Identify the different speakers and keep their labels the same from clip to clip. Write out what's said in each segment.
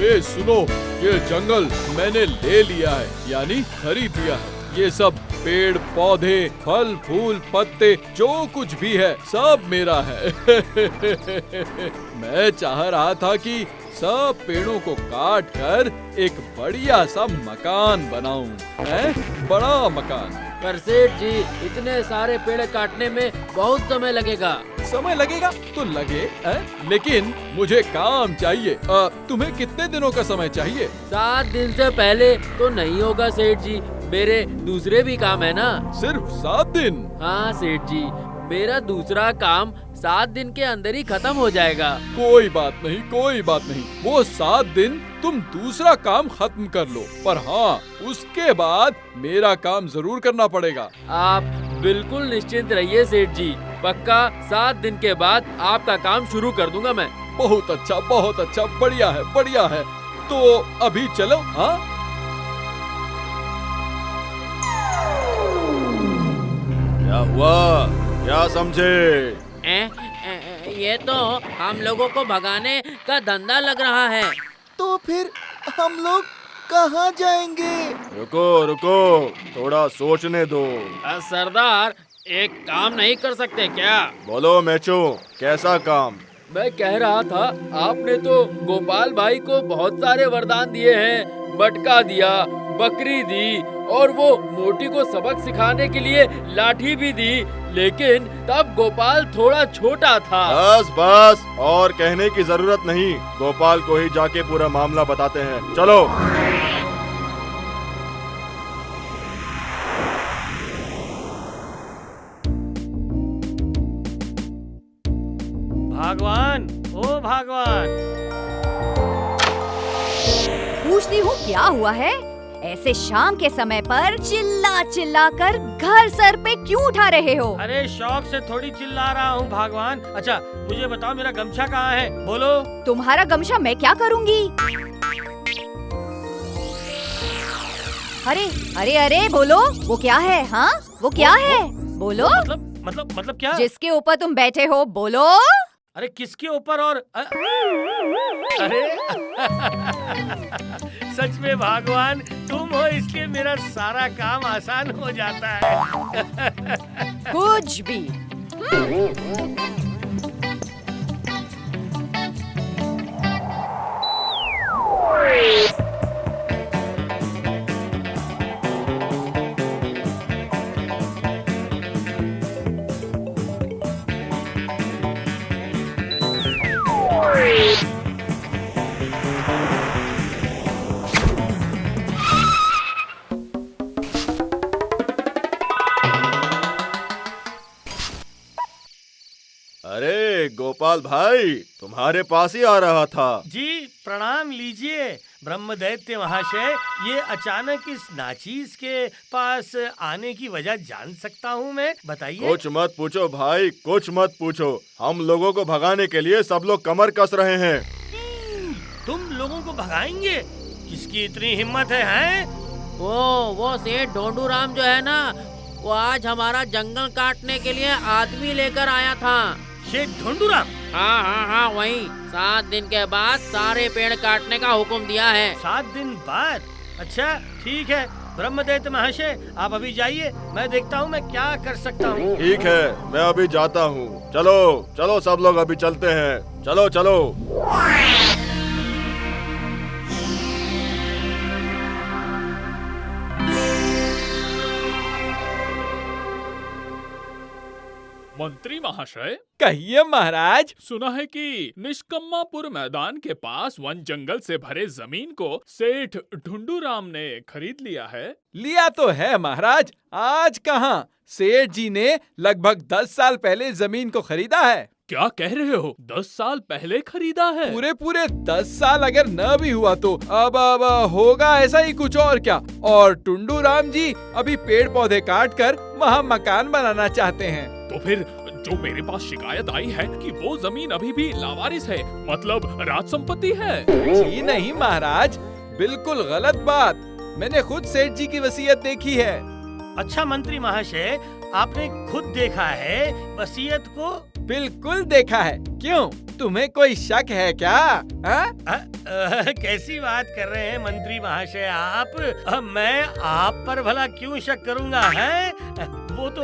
Speaker 1: ए सुनो, ये जंगल मैंने ले लिया है, यानी खरीद लिया है। ये सब पेड़ पौधे फल फूल पत्ते जो कुछ भी है सब मेरा है। मैं चाह रहा था कि सब पेड़ों को काट कर एक बढ़िया सा मकान बनाऊं, बड़ा मकान।
Speaker 2: पर सेठ जी, इतने सारे पेड़ काटने में बहुत समय लगेगा।
Speaker 1: समय लगेगा तो लगे, लेकिन मुझे काम चाहिए। तुम्हें कितने दिनों का समय चाहिए?
Speaker 2: 7 दिन से पहले तो नहीं होगा सेठ जी, मेरे दूसरे भी काम है ना।
Speaker 1: सिर्फ 7 दिन?
Speaker 2: हाँ सेठ जी, मेरा दूसरा काम 7 दिन के अंदर ही खत्म हो जाएगा।
Speaker 1: कोई बात नहीं, कोई बात नहीं, वो 7 दिन तुम दूसरा काम खत्म कर लो, पर हाँ उसके बाद मेरा काम जरूर करना पड़ेगा।
Speaker 2: आप बिल्कुल निश्चिंत रहिए सेठ जी, पक्का 7 दिन के बाद आपका काम शुरू कर दूंगा मैं।
Speaker 1: बहुत अच्छा, बहुत अच्छा, बढ़िया है, बढ़िया है। तो अभी चलो। हाँ
Speaker 3: क्या हुआ, क्या समझे?
Speaker 2: ये तो हम लोगों को भगाने का धंधा लग रहा है।
Speaker 4: तो फिर हम लोग कहाँ जाएंगे?
Speaker 3: रुको रुको, थोड़ा सोचने दो।
Speaker 2: सरदार, एक काम नहीं कर सकते क्या?
Speaker 3: बोलो मेचो, कैसा काम?
Speaker 2: मैं कह रहा था, आपने तो गोपाल भाई को बहुत सारे वरदान दिए हैं, मटका दिया, बकरी दी और वो मोटी को सबक सिखाने के लिए लाठी भी दी, लेकिन तब गोपाल थोड़ा छोटा था।
Speaker 3: बस बस, और कहने की जरूरत नहीं, गोपाल को ही जाके पूरा मामला बताते हैं, चलो।
Speaker 5: भगवान, ओ भगवान।
Speaker 6: पूछती हूँ क्या हुआ है? ऐसे शाम के समय पर चिल्ला चिल्ला कर घर सर पे क्यों उठा रहे हो?
Speaker 5: अरे शौक से थोड़ी चिल्ला रहा हूँ भगवान। अच्छा मुझे बताओ, मेरा गमछा कहाँ है? बोलो।
Speaker 6: तुम्हारा गमछा मैं क्या करूँगी? अरे अरे अरे बोलो, वो क्या है? हाँ वो क्या है? बोलो।
Speaker 5: मतलब क्या?
Speaker 6: जिसके ऊपर तुम बैठे हो, बोलो।
Speaker 5: अरे किसके ऊपर? और अरे सच में भगवान, तुम हो इसलिए मेरा सारा काम आसान हो जाता है।
Speaker 6: कुछ भी।
Speaker 3: अरे गोपाल भाई, तुम्हारे पास ही आ रहा था।
Speaker 5: जी प्रणाम लीजिए ब्रह्म दैत्य महाशय। ये अचानक इस नाचीज के पास आने की वजह जान सकता हूँ मैं? बताइए।
Speaker 3: कुछ मत पूछो भाई, कुछ मत पूछो। हम लोगों को भगाने के लिए सब लोग कमर कस रहे हैं।
Speaker 5: तुम लोगों को भगाएंगे? किसकी इतनी हिम्मत है, हैं?
Speaker 2: वो सेठ ढोंडू राम जो है ना, वो आज हमारा जंगल काटने के लिए आदमी लेकर आया था।
Speaker 5: शेठ ढोंडू राम?
Speaker 2: हाँ वही। 7 दिन के बाद सारे पेड़ काटने का हुक्म दिया है।
Speaker 5: 7 दिन बाद? अच्छा ठीक है ब्रह्मदैत्य महाशय, आप अभी जाइए, मैं देखता हूँ मैं क्या कर सकता हूँ।
Speaker 3: ठीक है, मैं अभी जाता हूँ। चलो चलो सब लोग अभी चलते हैं, चलो चलो।
Speaker 7: मंत्री महाशय।
Speaker 1: कहिए महाराज।
Speaker 7: सुना है कि निष्कम्मापुर मैदान के पास वन जंगल से भरे जमीन को सेठ ढुंडू राम ने खरीद लिया है।
Speaker 1: लिया तो है महाराज, आज कहाँ, सेठ जी ने लगभग 10 साल पहले जमीन को खरीदा है।
Speaker 7: क्या कह रहे हो? 10 साल पहले खरीदा है?
Speaker 1: पूरे 10 साल अगर न भी हुआ तो अब होगा ऐसा ही कुछ और क्या। और टुंडू राम जी अभी पेड़ पौधे काट कर वहाँ मकान बनाना चाहते हैं।
Speaker 7: तो फिर जो मेरे पास शिकायत आई है कि वो जमीन अभी भी लावारिस है, मतलब राज संपत्ति है।
Speaker 1: जी नहीं महाराज, बिल्कुल गलत बात। मैंने खुद सेठ जी की वसीयत देखी है।
Speaker 5: अच्छा मंत्री महाशय, आपने खुद देखा है वसीयत को?
Speaker 1: बिल्कुल देखा है। क्यों, तुम्हें कोई शक है क्या?
Speaker 5: कैसी बात कर रहे हैं मंत्री महाशय आप? मैं आप पर भला क्यों शक करूंगा है? वो तो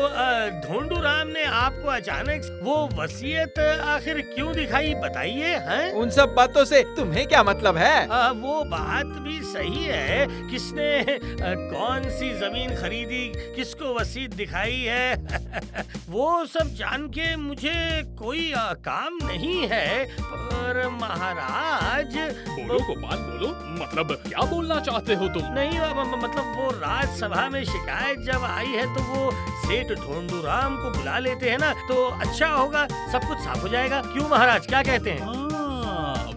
Speaker 5: ढोंडू राम ने आपको अचानक वो वसीयत आखिर क्यों दिखाई, बताइए हैं?
Speaker 4: उन सब बातों से तुम्हें क्या मतलब है?
Speaker 5: वो बात भी सही है, किसने कौन सी जमीन खरीदी, किसको वसीयत दिखाई है वो सब जान के मुझे कोई काम नहीं है। पर महाराज,
Speaker 7: बोलो गोपाल बोलो, मतलब क्या बोलना चाहते हो तुम?
Speaker 5: नहीं मतलब वो राज्यसभा में शिकायत जब आई है तो वो सेठ ढोंडू राम को बुला लेते हैं ना, तो अच्छा होगा, सब कुछ साफ हो जाएगा। क्यों महाराज, क्या कहते हैं?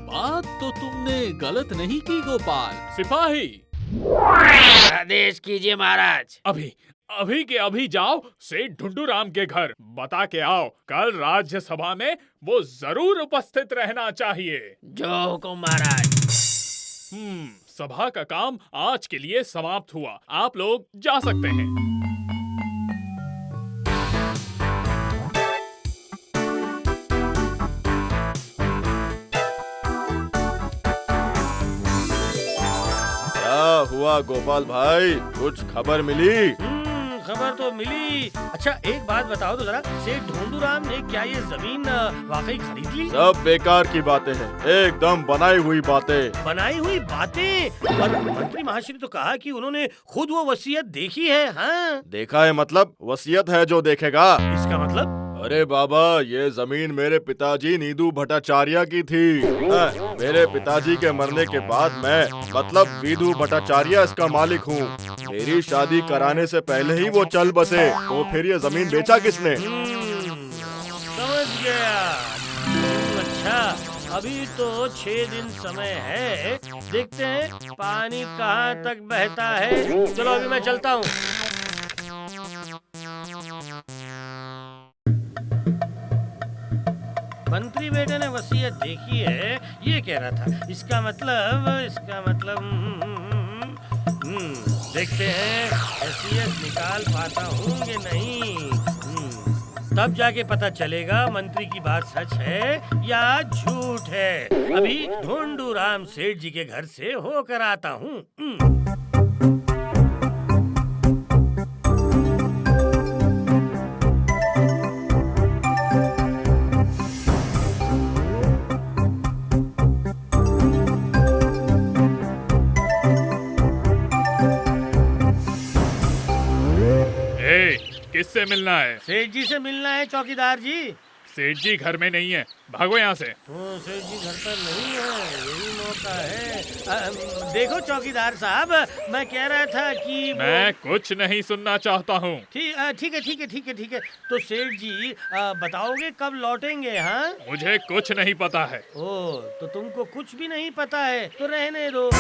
Speaker 7: बात तो तुमने गलत नहीं की गोपाल। सिपाही,
Speaker 2: आदेश कीजिए महाराज।
Speaker 7: अभी के अभी जाओ सेठ ढुंडू राम के घर, बता के आओ कल राज्यसभा में वो जरूर उपस्थित रहना चाहिए।
Speaker 2: जो हुकुम महाराज।
Speaker 7: सभा का काम आज के लिए समाप्त हुआ, आप लोग जा सकते हैं।
Speaker 3: क्या हुआ गोपाल भाई, कुछ खबर मिली?
Speaker 5: खबर तो मिली। अच्छा एक बात बताओ तो जरा, सेठ ढोंडू राम ने क्या ये जमीन वाकई खरीद ली?
Speaker 3: सब बेकार की बातें हैं, एकदम बनाई हुई बातें।
Speaker 5: बनाई हुई बातें? पर मंत्री महाशय ने तो कहा कि उन्होंने खुद वो वसीयत देखी है। हाँ?
Speaker 3: देखा है मतलब? वसीयत है जो देखेगा।
Speaker 5: इसका मतलब?
Speaker 3: अरे बाबा, ये जमीन मेरे पिताजी नीदू भट्टाचार्य की थी। मेरे पिताजी के मरने के बाद मैं मतलब वीदू भट्टाचार्य इसका मालिक हूँ। मेरी शादी कराने से पहले ही वो चल बसे, तो फिर ये जमीन बेचा किसने?
Speaker 5: समझ गया। अच्छा, अभी तो 6 दिन समय है, देखते हैं पानी कहाँ तक बहता है। चलो अभी मैं चलता हूँ। मंत्री बेटे ने वसीयत देखी है, ये कह रहा था। इसका मतलब देखते हैं वसीयत निकाल पाता हूँ कि नहीं। तब जाके पता चलेगा मंत्री की बात सच है या झूठ है। अभी ढोंडू राम सेठ जी के घर से होकर आता हूँ।
Speaker 7: किससे मिलना है?
Speaker 5: सेठ जी से मिलना है चौकीदार जी।
Speaker 7: सेठ जी घर में नहीं है, भागो यहाँ से।
Speaker 5: सेठ जी घर पर नहीं है, यही मौका है। देखो चौकीदार साहब, मैं कह रहा था कि
Speaker 7: मैं कुछ नहीं सुनना चाहता हूँ।
Speaker 5: ठीक है। तो सेठ जी बताओगे कब लौटेंगे? हाँ,
Speaker 7: मुझे कुछ नहीं पता है।
Speaker 5: ओ, तो तुमको कुछ भी नहीं पता है तो रहने दो।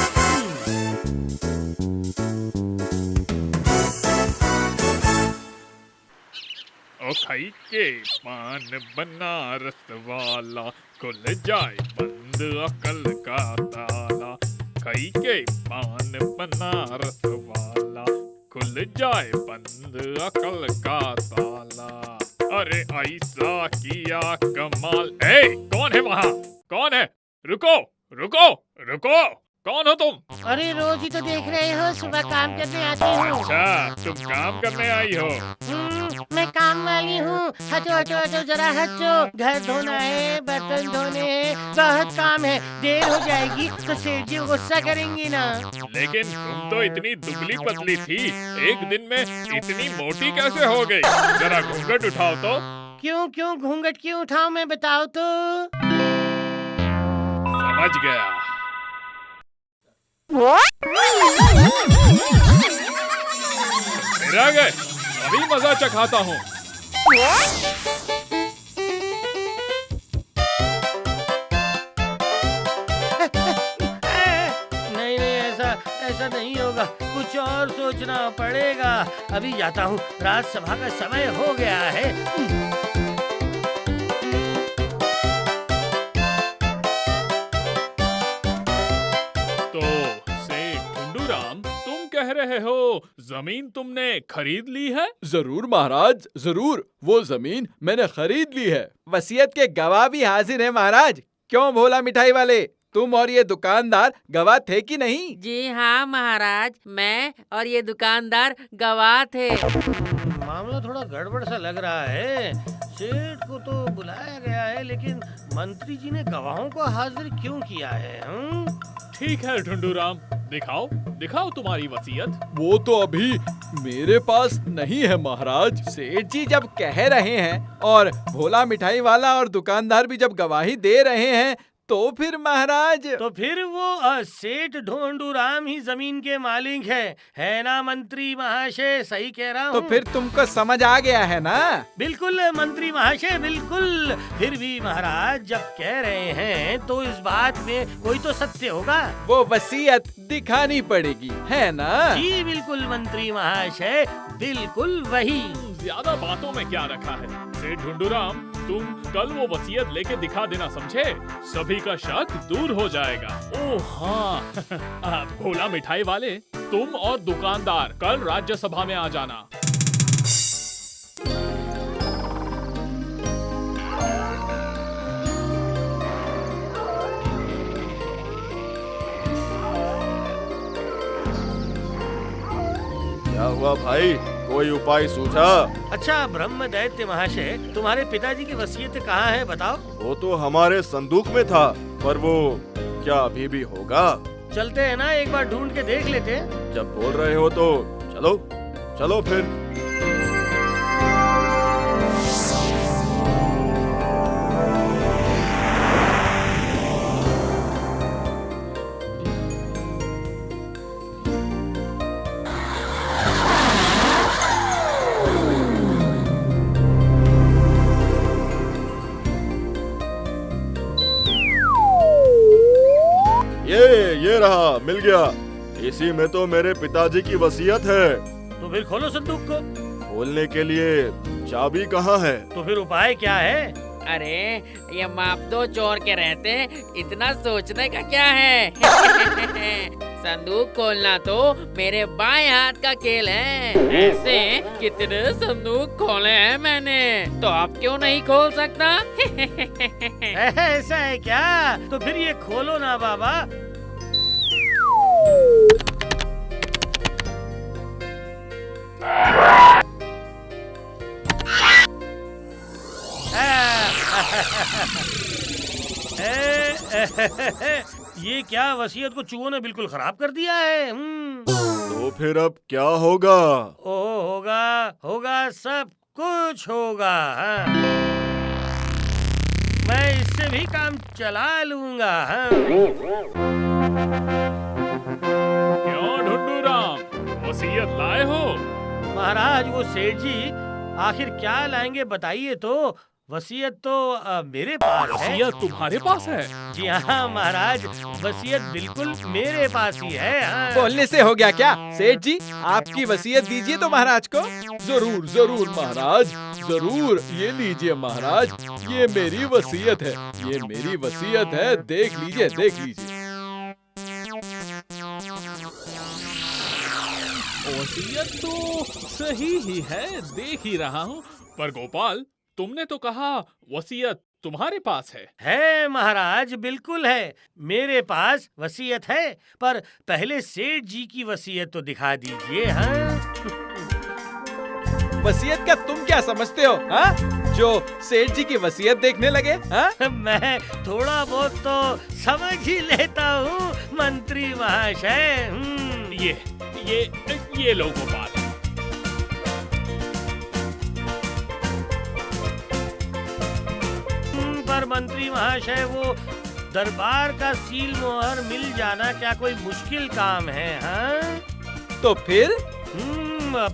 Speaker 7: ओ खाई के पान बनारस वाला, खुल जाए बंद अकल का ताला। खाई के पान बनारस वाला, खुल जाए बंद अकल का ताला। अरे ऐसा किया कमाल। कौन है वहाँ? कौन है? रुको, कौन हो तुम?
Speaker 8: अरे रोज ही तो देख रहे हो, सुबह काम करने आती हूँ।
Speaker 7: अच्छा, तुम काम करने आई हो?
Speaker 8: मैं काम वाली हूँ। हटो जरा हटो। घर धोना है, बर्तन धोने हैं, बहुत काम है। देर हो जाएगी तो सेठ जी गुस्सा करेंगी ना।
Speaker 7: लेकिन तुम तो इतनी दुबली पतली थी, एक दिन में इतनी मोटी कैसे हो गई? जरा घूंघट उठाओ तो।
Speaker 8: क्यों घूंघट क्यों उठाऊं मैं, बताओ तो।
Speaker 7: समझ गया। फिर आ गए, अभी मजा चखाता हूँ।
Speaker 5: नहीं ऐसा नहीं होगा, कुछ और सोचना पड़ेगा। अभी जाता हूँ, राज्यसभा का समय हो गया है।
Speaker 7: कह रहे हो जमीन तुमने खरीद ली है?
Speaker 1: जरूर महाराज, जरूर। वो जमीन मैंने खरीद ली है।
Speaker 4: वसीयत के गवाह भी हाजिर है महाराज। क्यों भोला मिठाई वाले,
Speaker 9: तुम और ये दुकानदार गवाह थे कि नहीं?
Speaker 10: जी हाँ महाराज, मैं और ये दुकानदार गवाह थे।
Speaker 5: मामला थोड़ा गड़बड़ सा लग रहा है। सेठ को तो बुलाया गया है, लेकिन मंत्री जी ने गवाहों को हाजिर क्यों किया है?
Speaker 7: ठीक है ढुंडूराम, दिखाओ दिखाओ तुम्हारी वसीयत।
Speaker 1: वो तो अभी मेरे पास नहीं है महाराज।
Speaker 9: सेठ जी जब कह रहे हैं और भोला मिठाई वाला और दुकानदार भी जब गवाही दे रहे हैं, तो फिर महाराज।
Speaker 5: तो फिर वो सेठ ढोंडूराम ही जमीन के मालिक है ना मंत्री महाशय? सही कह रहा हूँ?
Speaker 9: तो फिर तुमको समझ आ गया है ना?
Speaker 5: बिल्कुल मंत्री महाशय, बिल्कुल। फिर भी महाराज जब कह रहे हैं तो इस बात में कोई तो सत्य होगा।
Speaker 9: वो वसीयत दिखानी पड़ेगी, है ना?
Speaker 5: जी बिल्कुल मंत्री महाशय, बिल्कुल वही।
Speaker 7: ज्यादा बातों में क्या रखा है? सेठ ढुंडूराम, तुम कल वो वसीयत लेके दिखा देना, समझे? सभी का शक दूर हो जाएगा। ओह हाँ भोला मिठाई वाले, तुम और दुकानदार कल राज्यसभा में आ जाना।
Speaker 3: क्या हुआ भाई, कोई उपाय सूझा?
Speaker 5: अच्छा ब्रह्म दैत्य महाशय, तुम्हारे पिताजी की वसीयत कहाँ है, बताओ?
Speaker 3: वो तो हमारे संदूक में था, पर वो क्या अभी भी होगा?
Speaker 5: चलते हैं ना, एक बार ढूंढ के देख लेते हैं।
Speaker 3: जब बोल रहे हो तो चलो चलो फिर। ये रहा, मिल गया। इसी में तो मेरे पिताजी की वसीयत है।
Speaker 5: तो फिर खोलो संदूक को।
Speaker 3: खोलने के लिए चाबी कहाँ है?
Speaker 5: तो फिर उपाय क्या है?
Speaker 10: अरे ये माप दो चोर के रहते, इतना सोचने का क्या है? संदूक खोलना तो मेरे बाएं हाथ का खेल है। ऐसे कितने संदूक खोले हैं मैंने, तो आप क्यों नहीं खोल सकता?
Speaker 5: ऐसा है क्या? तो फिर ये खोलो ना बाबा। ये क्या, वसीयत को चूहों ने बिल्कुल खराब कर दिया है।
Speaker 3: तो फिर अब क्या होगा?
Speaker 5: होगा सब कुछ होगा। हाँ। मैं इससे भी काम चला लूंगा। हाँ।
Speaker 7: क्यों ढुंडूराम, वसीयत लाए हो?
Speaker 5: महाराज वो सेठ जी आखिर क्या लाएंगे बताइए तो। वसीयत तो मेरे पास है।
Speaker 7: वसीयत तुम्हारे पास है?
Speaker 5: जी हाँ महाराज, वसीयत बिल्कुल मेरे पास ही है। हाँ।
Speaker 9: बोलने से हो गया क्या? सेठ जी आपकी वसीयत दीजिए तो महाराज को।
Speaker 1: जरूर जरूर महाराज, जरूर। ये लीजिए महाराज, ये मेरी वसीयत है, ये मेरी वसीयत है। देख लीजिए देख लीजिए।
Speaker 7: वसीयत तो सही ही है, देख ही रहा हूँ। पर गोपाल, तुमने तो कहा वसीयत तुम्हारे पास है।
Speaker 5: है महाराज, बिल्कुल है, मेरे पास वसीयत है। पर पहले सेठ जी की वसीयत तो दिखा दीजिए। हाँ?
Speaker 9: वसीयत का तुम क्या समझते हो? हाँ? जो सेठ जी की वसीयत देखने लगे? हाँ?
Speaker 5: मैं थोड़ा बहुत तो समझ ही लेता हूँ मंत्री महाशय।
Speaker 7: ये लो गोपाल।
Speaker 5: पर मंत्री महाशय, वो दरबार का सील मोहर मिल जाना क्या कोई मुश्किल काम है? हाँ?
Speaker 9: तो फिर?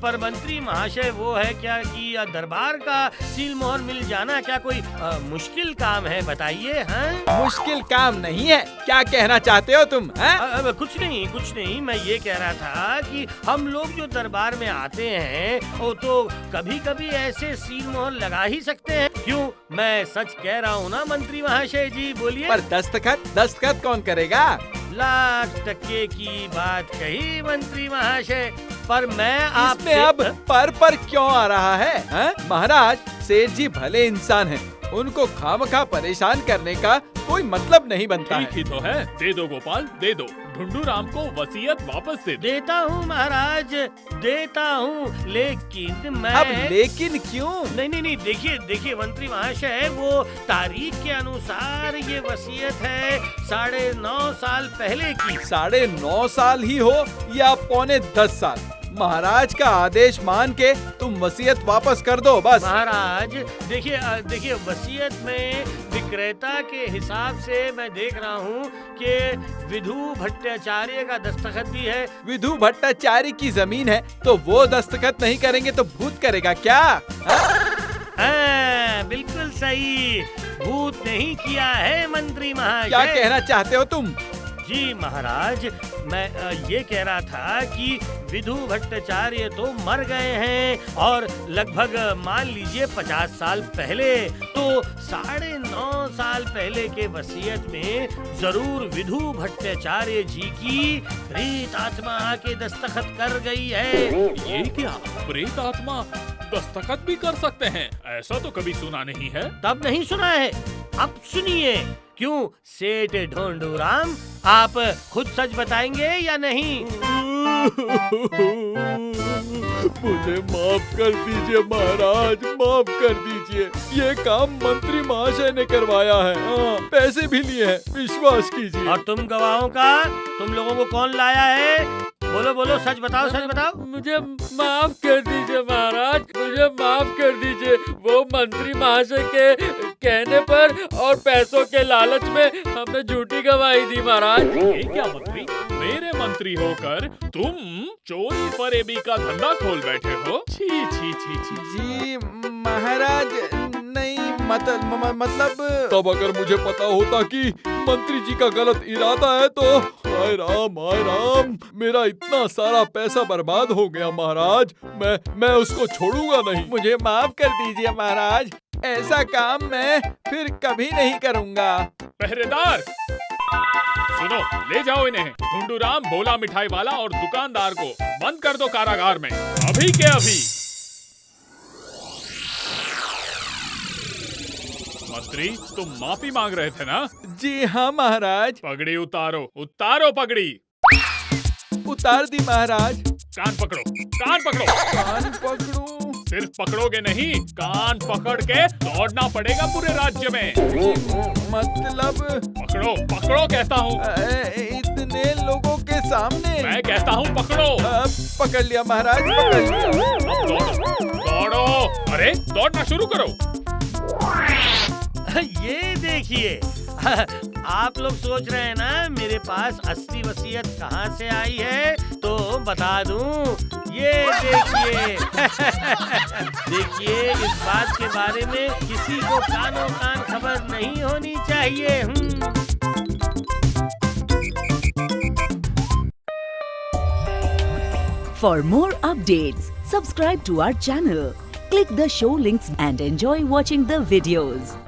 Speaker 5: पर मंत्री महाशय वो है क्या कि दरबार का सील मोहर मिल जाना क्या कोई मुश्किल काम है, बताइए? हाँ?
Speaker 9: मुश्किल काम नहीं है। क्या कहना चाहते हो तुम?
Speaker 5: कुछ नहीं, मैं ये कह रहा था कि हम लोग जो दरबार में आते हैं वो तो कभी कभी ऐसे सील मोहर लगा ही सकते हैं। क्यों, मैं सच कह रहा हूँ ना मंत्री महाशय जी, बोलिए।
Speaker 9: पर दस्तखत कौन करेगा?
Speaker 5: लाख टके की बात कही मंत्री महाशय, पर मैं आपसे
Speaker 9: अब पर क्यों आ रहा है? महाराज, सेठ जी भले इंसान हैं, उनको खामखा परेशान करने का कोई मतलब नहीं बनता
Speaker 7: ठीक
Speaker 9: है।
Speaker 7: ही तो है। दे दो गोपाल, दे दो। ढूंढू राम को वसीयत वापस दे दो।
Speaker 5: देता हूँ महाराज, देता हूँ, लेकिन मैं
Speaker 9: अब लेकिन क्यों?
Speaker 5: नहीं, देखिए मंत्री महाशय, वो तारीख के अनुसार ये वसीयत है 9.5 साल पहले की।
Speaker 9: 9.5 साल ही हो या 9.25 साल, महाराज का आदेश मान के तुम वसीयत वापस कर दो बस।
Speaker 5: महाराज देखिए वसीयत में विक्रेता के हिसाब से मैं देख रहा हूँ कि विधु भट्टाचार्य का दस्तखत भी है।
Speaker 9: विधु भट्टाचार्य की जमीन है तो वो दस्तखत नहीं करेंगे तो भूत करेगा क्या?
Speaker 5: हाँ, बिल्कुल सही, भूत नहीं किया है मंत्री महाशय।
Speaker 9: क्या कहना चाहते हो तुम?
Speaker 5: जी महाराज, मैं ये कह रहा था कि विधु भट्टाचार्य तो मर गए हैं और लगभग मान लीजिए 50 साल पहले, तो 9.5 साल पहले के वसीयत में जरूर विधु भट्टाचार्य जी की प्रेत आत्मा आके दस्तखत कर गई है।
Speaker 7: ये क्या, प्रेत आत्मा दस्तखत भी कर सकते हैं? ऐसा तो कभी सुना नहीं है।
Speaker 5: तब नहीं सुना है, अब सुनिए। क्यों सेठ ढोंडू राम, आप खुद सच बताएंगे या नहीं?
Speaker 1: मुझे माफ कर दीजिए महाराज, माफ कर दीजिए। ये काम मंत्री महाशय ने करवाया है। पैसे भी लिए हैं, विश्वास कीजिए।
Speaker 5: और तुम गवाहों का, तुम लोगों को कौन लाया है? बोलो, सच बताओ।
Speaker 2: मुझे माफ कर दीजिए महाराज, मुझे माफ कर दीजिए। वो मंत्री महाशय के कहने पर और पैसों के लालच में हमने झूठी गवाही दी महाराज।
Speaker 7: ये क्या मंत्री, मेरे मंत्री होकर तुम चोरी फरेबी का धंधा खोल बैठे हो? छी।
Speaker 9: जी महाराज, नहीं मतलब
Speaker 1: तब अगर मुझे पता होता कि मंत्री जी का गलत इरादा है तो हाय राम, मेरा इतना सारा पैसा बर्बाद हो गया महाराज। मैं उसको छोड़ूंगा नहीं।
Speaker 9: मुझे माफ कर दीजिए महाराज, ऐसा काम मैं फिर कभी नहीं करूंगा।
Speaker 7: पहरेदार सुनो, ले जाओ इन्हें, ढूंढू राम, भोला मिठाई वाला और दुकानदार को बंद कर दो कारागार में, अभी के अभी। मंत्री, तुम माफी मांग रहे थे ना?
Speaker 9: जी हाँ महाराज।
Speaker 7: पगड़ी उतारो पगड़ी।
Speaker 9: उतार दी महाराज।
Speaker 7: कान पकड़ो।
Speaker 9: कान पकड़ूं?
Speaker 7: सिर्फ पकड़ोगे नहीं, कान पकड़ के दौड़ना पड़ेगा पूरे राज्य में।
Speaker 9: मतलब?
Speaker 7: पकड़ो कहता हूँ।
Speaker 9: इतने लोगों के सामने?
Speaker 7: मैं कहता हूँ पकड़ो।
Speaker 9: पकड़ लिया महाराज, पकड़ लिया।
Speaker 7: दौड़ो, अरे दौड़ना शुरू करो।
Speaker 5: ये देखिए, आप लोग सोच रहे हैं ना मेरे पास असली वसीयत कहाँ से आई है, तो बता दूं, ये देखिए। देखिए, इस बात के बारे में किसी को कानों कान खबर नहीं होनी चाहिए।
Speaker 11: For more updates, subscribe to our channel, click the show links and enjoy watching the videos.